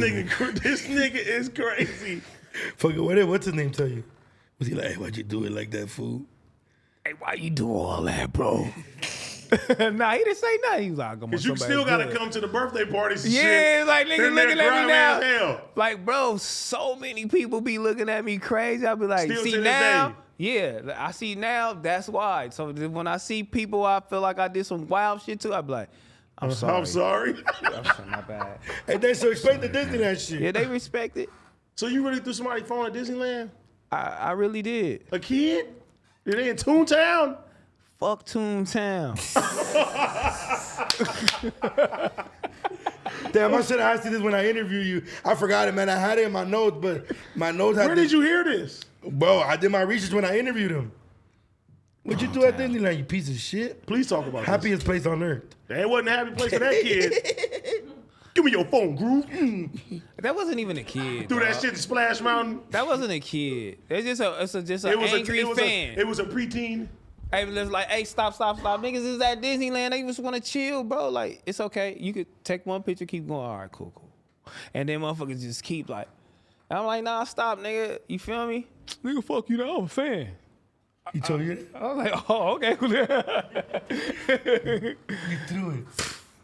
nigga is crazy. Fucking what's his name tell you? Was he like, hey, why'd you do it like that, fool? Hey, why you do all that, bro? Nah, he didn't say nothing. He was like, because you still got to come to the birthday parties and shit. Yeah, like niggas looking at me now. Hell. Like, bro, so many people be looking at me crazy. I be like, still see now? Yeah, I see now, that's why. So when I see people I feel like I did some wild shit too, I be like, I'm sorry. I'm sorry. My bad. Hey, they so respect the Disneyland shit. Yeah, they respect it. So you really threw somebody's phone at Disneyland? I really did. A kid? Are they in Toontown? Fuck Toontown. Damn, I should have asked you this when I interviewed you. I forgot it, man. I had it in my notes, but my notes had. Where did you hear this? Bro, I did my research when I interviewed him. What you do at Disneyland, you piece of shit? Please talk about Happiest place on earth. That wasn't a happy place for that kid. Give me your phone, Groove. That wasn't even a kid. Threw that shit to Splash Mountain. That wasn't a kid. It's just an angry fan. It was a preteen. Hey, it's like, hey, stop. Niggas is at Disneyland. They just want to chill, bro. Like, it's okay. You could take one picture, keep going. All right, cool. And then motherfuckers just keep like, I'm like, nah, stop, nigga. You feel me? Nigga, fuck you, though. I'm a fan. You told you that? I was like, oh, okay. You threw it.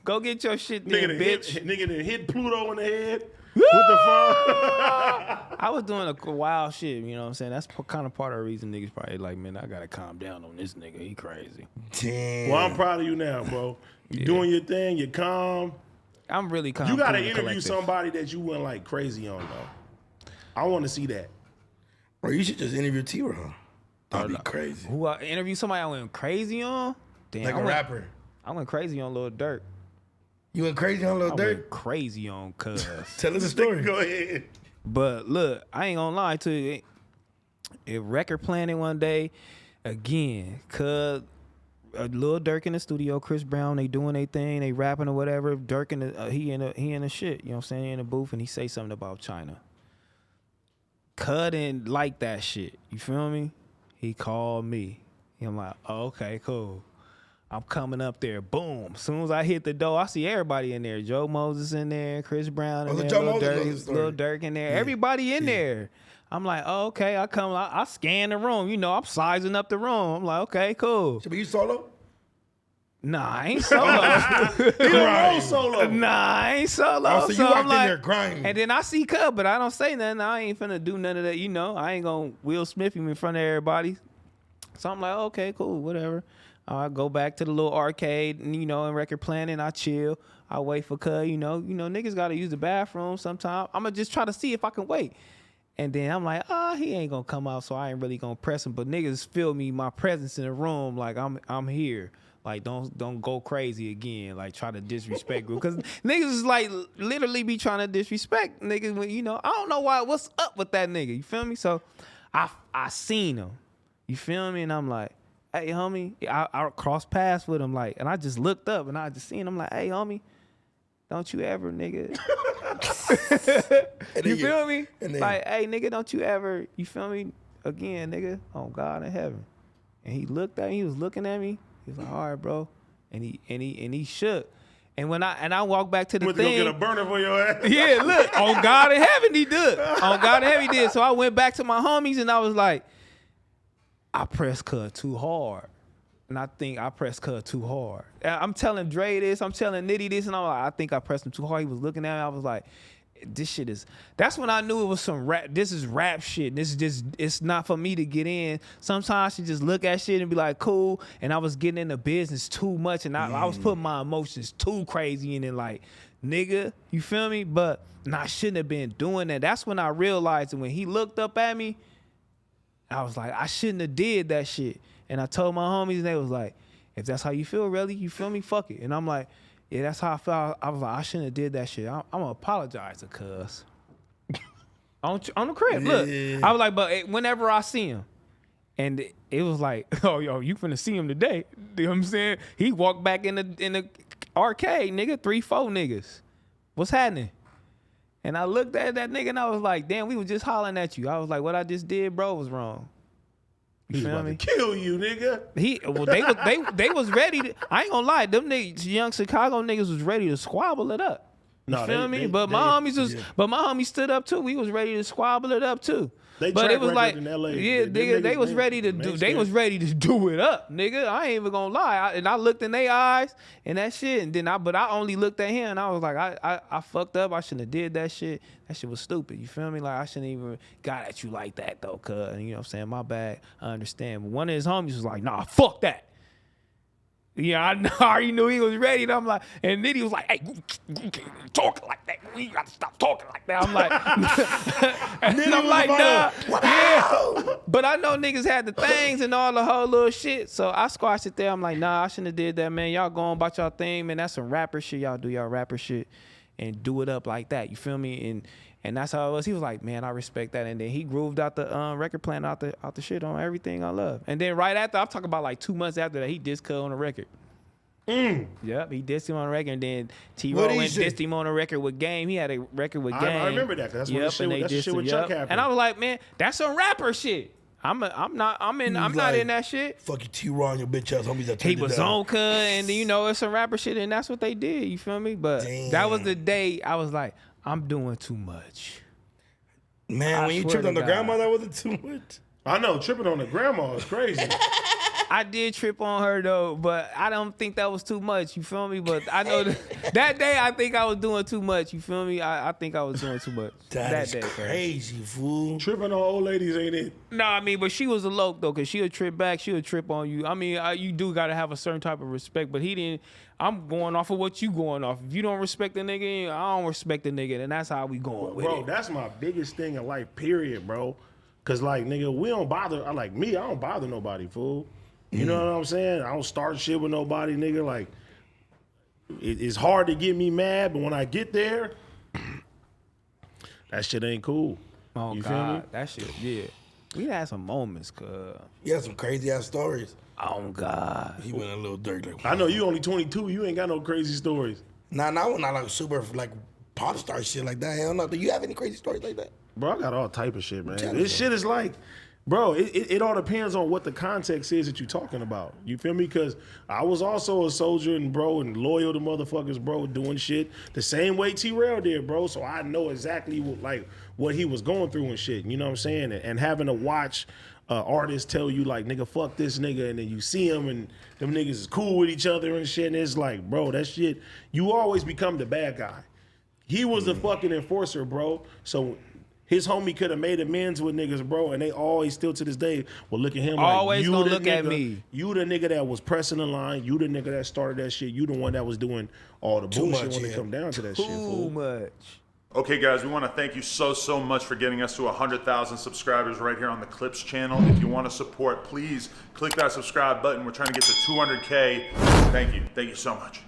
Go get your shit then, bitch. Nigga done hit Pluto in the head with the phone. I was doing a wild shit, you know what I'm saying? That's kind of part of the reason niggas probably like, man, I got to calm down on this nigga. He crazy. Damn. Well, I'm proud of you now, bro. You doing your thing. You're calm. I'm really calm. You got to interview somebody that you went like crazy on, though. I want to see that. Bro, you should just interview T-Rell. That'd be crazy. Who I interview somebody I went crazy on? Damn, like a rapper. I went crazy on Lil Durk. You went crazy on Lil Durk? I went crazy on Cuz. Tell us the story. Go ahead. But look, I ain't gonna lie to you. It record planning one day, again, Cuz Lil Durk in the studio, Chris Brown, they doing their thing, they rapping or whatever. Durk in the he in the shit, you know what I'm saying, in the booth, and he say something about Chyna. Cuz didn't like that shit. You feel me? He called me. I'm like, oh, okay, cool. I'm coming up there. Boom. As soon as I hit the door, I see everybody in there. Joe Moses in there, Chris Brown in there, Lil Durk in there. Yeah. Everybody in there. I'm like, oh, okay. I scan the room. You know, I'm sizing up the room. I'm like, okay, cool. So, but you solo? Nah, I ain't solo. You don't roll solo. Nah, I ain't solo. Oh, so you walked in there grinding. And then I see Cub, but I don't say nothing. I ain't finna do none of that. You know, I ain't gonna Will Smith him in front of everybody. So I'm like, okay, cool, whatever. I go back to the little arcade, and, you know, in record planning, I chill. I wait for Cuz, you know, niggas gotta use the bathroom sometime. I'm gonna just try to see if I can wait. And then I'm like, he ain't gonna come out, so I ain't really gonna press him. But niggas feel me, my presence in the room, like I'm here. Like, don't go crazy again. Like, try to disrespect group. Because niggas is like literally be trying to disrespect niggas when, you know, I don't know what's up with that nigga. You feel me? So I seen him. You feel me? And I'm like, hey, homie. I crossed paths with him, like, and I just looked up and I just seen him like, hey, homie, don't you ever, nigga. You feel me? Like, hey, nigga, don't you ever, you feel me? Again, nigga, on God in heaven. And he looked at me, he was looking at me. He was like, all right, bro. And he shook. And when I walked back to the thing. Went to go get a burner for your ass. Yeah, look, on God in heaven he did. On God in heaven he did. So I went back to my homies and I was like, I pressed Cuz too hard. And I think I pressed Cuz too hard. I'm telling Dre this, I'm telling Nitty this, and I'm like, I think I pressed him too hard. He was looking at me, I was like, this shit is, that's when I knew it was some rap, this is rap shit. This is just, it's not for me to get in. Sometimes you just look at shit and be like, cool. And I was getting into business too much and I was putting my emotions too crazy in it, like, nigga, you feel me? But I shouldn't have been doing that. That's when I realized that when he looked up at me, I was like, I shouldn't have did that shit. And I told my homies and they was like, if that's how you feel, really, you feel me? Fuck it. And I'm like, yeah, that's how I felt. I was like, I shouldn't have did that shit. I'm gonna apologize to Cuz. on the crib, look. I was like, but whenever I see him, and it was like, oh, yo, you finna see him today. You know what I'm saying? He walked back in the arcade, nigga, 3-4 niggas. What's happening? And I looked at that nigga and I was like, damn, we was just hollering at you. I was like, what I just did, bro, was wrong. You feel me? Kill you, nigga. They was ready to, I ain't gonna lie, them niggas, young Chicago niggas was ready to squabble it up. No, You feel me? But my homies stood up too. We was ready to squabble it up too. But it was like, in LA, yeah, nigga, they was ready to do. They was ready to do it up, nigga. I ain't even gonna lie. And I looked in their eyes and that shit, and then but I only looked at him and I was like, I fucked up. I shouldn't have did that shit. That shit was stupid. You feel me? Like I shouldn't even got at you like that though, cuz. You know what I'm saying? My bad. I understand. But one of his homies was like, nah, fuck that. Yeah, I already knew he was ready. And I'm like, and then he was like, hey, you can't talk like that. You got to stop talking like that. I'm like, and I'm like, nah. Yeah. But I know niggas had the things and all the whole little shit. So I squashed it there. I'm like, nah, I shouldn't have did that, man. Y'all go on about y'all thing, man. That's some rapper shit. Y'all do y'all rapper shit and do it up like that. You feel me? And that's how it was. He was like, man, I respect that. And then he grooved out the record plan out the shit on Everything I Love. And then right after, I'm talking about like 2 months after that, he dissed Cuz on the record. Yep, he dissed him on the record. And then T-Rell dissed him on the record with Game. He had a record with Game. I remember that. That's when the shit with Chuck happened. And I was like, man, that's some rapper shit. I'm not in that shit. Fuck you, T-Rell and your bitch ass homies that He was on Cuz, and you know it's some rapper shit, and that's what they did. You feel me? But that was the day I was like, I'm doing too much. Man, when you tripped on the grandma, that wasn't too much. I know, tripping on the grandma is crazy. I did trip on her though, but I don't think that was too much. You feel me? But I know that day I think I was doing too much. You feel me? I think I was doing too much. That day, crazy, fool. Tripping on old ladies ain't it? No, I mean, but she was a loke though, cause she'll trip back. She'll trip on you. I mean, you do gotta have a certain type of respect. But he didn't. I'm going off of what you going off. If you don't respect the nigga, I don't respect the nigga, and that's how we going with it. Bro, that's my biggest thing in life, period, bro. Cause like, nigga, we don't bother. I don't bother nobody, fool. You know what I'm saying? I don't start shit with nobody, nigga. Like, it's hard to get me mad, but when I get there, that shit ain't cool. Oh, you God, feel me? that shit, yeah. We had some moments, cuz. You had some crazy ass stories. Oh, God. He went a little dirty. Like, I know you only 22. You ain't got no crazy stories. Nah, not like super like pop star shit like that. Hell no. Do you have any crazy stories like that? Bro, I got all type of shit, man. This shit is like, bro, it all depends on what the context is that you're talking about. You feel me? Because I was also a soldier and loyal to motherfuckers, bro, doing shit the same way T-Rell did, bro. So I know exactly what he was going through and shit. You know what I'm saying? And having to watch artists tell you like, nigga, fuck this nigga, and then you see him and them niggas is cool with each other and shit. And it's like, bro, that shit, you always become the bad guy. He was the fucking enforcer, bro. So his homie could have made amends with niggas, bro, and they always still to this day will look at him always like, gonna look at me. You the nigga that was pressing the line. You the nigga that started that shit. You the one that was doing all the bullshit when it come down to that shit. Too much. Okay, guys, we want to thank you so much for getting us to 100,000 subscribers right here on the Clips channel. If you want to support, please click that subscribe button. We're trying to get to 200K. Thank you. Thank you so much.